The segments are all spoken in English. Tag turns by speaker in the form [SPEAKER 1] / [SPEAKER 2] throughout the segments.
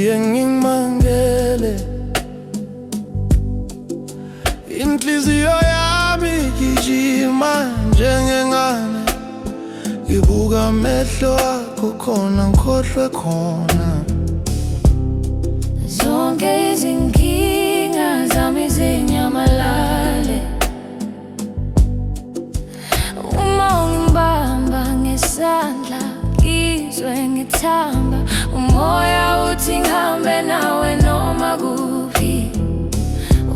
[SPEAKER 1] ngiye ngimangele, inhliziyo yami igijima njengengane, ngibuka amehlo akho khona ngikhohlwe khona.
[SPEAKER 2] Zonke izinkinga zami zinyamalale uma ungibamba ngesandla, ngizwe ngithamba, umoya uthi ngihambe nawe noma kuphi.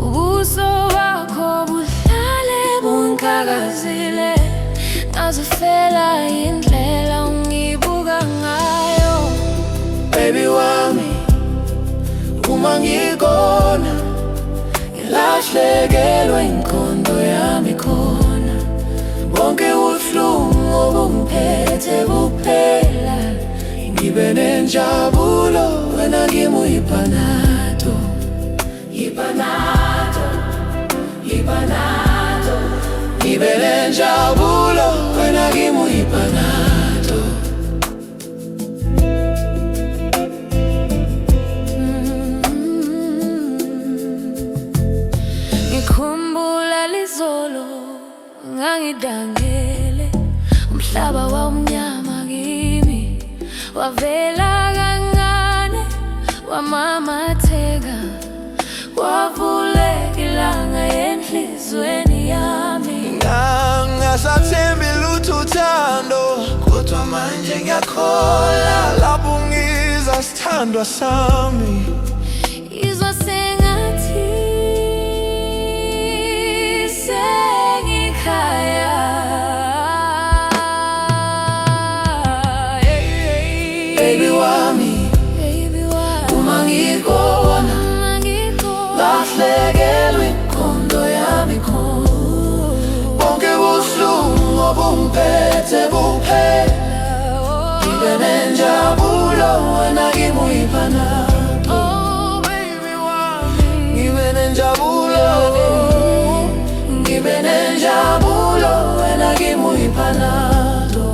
[SPEAKER 2] Ubuso bakho buhlale bungikakazile, ngazifela indlela ungibuka ngayo.
[SPEAKER 1] Baby wami, uma ngikona ngilahlekelwa inkondo yami khona, bonke ubuhlungu obungiphethe buphela, ngibe nenjabulo wena kimi uyipanado, yipanado, yipanado, ngibe nenjabulo wena kimi uyipanado.
[SPEAKER 2] Ngikhumbula lizolo ngangidangele, umhlaba wawumnyama kimi, wavela kancane wamamatheka, wavuleka ilanga enhlizweni yami.
[SPEAKER 1] Ngangasathembi lutho uthando, kodwa manje ngiyakholwa lapho ngizwa sithandwa sami.
[SPEAKER 2] Izwa sengathi sengikhaya.
[SPEAKER 1] Baby wami, uma ngikona lahlekelwa inkondo yami khona, bonke ubuhlungu obungiphethe buphela, ngibe nenjabulo wena kimi uyipanado. Oh baby wami, ngibe nenjabulo, ngibe nenjabulo wena kimi uyipanado.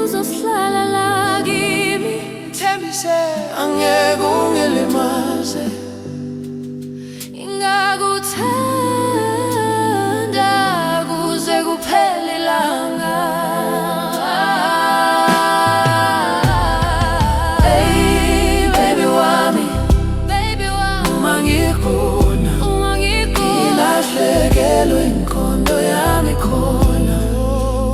[SPEAKER 2] Uzohlala la kimi,
[SPEAKER 1] Thembise angeke ungilimaze,
[SPEAKER 2] ingakuthanda kuze kuphele ilanga.
[SPEAKER 1] Hey baby wami, uma ngikona ngilahlekelwa inkondo yami khona,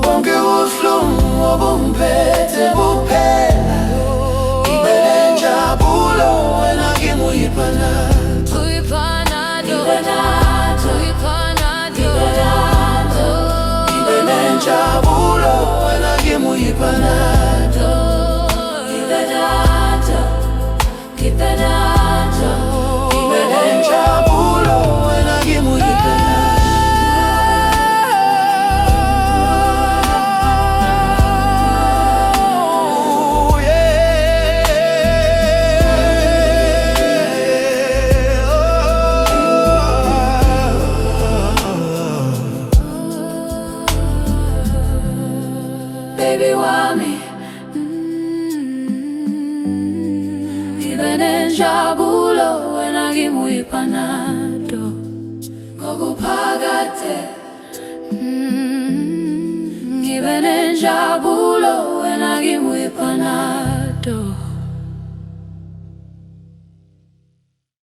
[SPEAKER 1] bonke ubuhlungu obungiphethe buphela, ngibe nenjabulo wena kimi uyipanado, ngibe nenjabulo wena kimi uyipanado, ngibe nenjabulo wena kimi uyipanado. Baby wami, ngibe nenjabulo wena kimi uyipanado, ngokuphakade ngibe nenjabulo wena kimi uyipanado.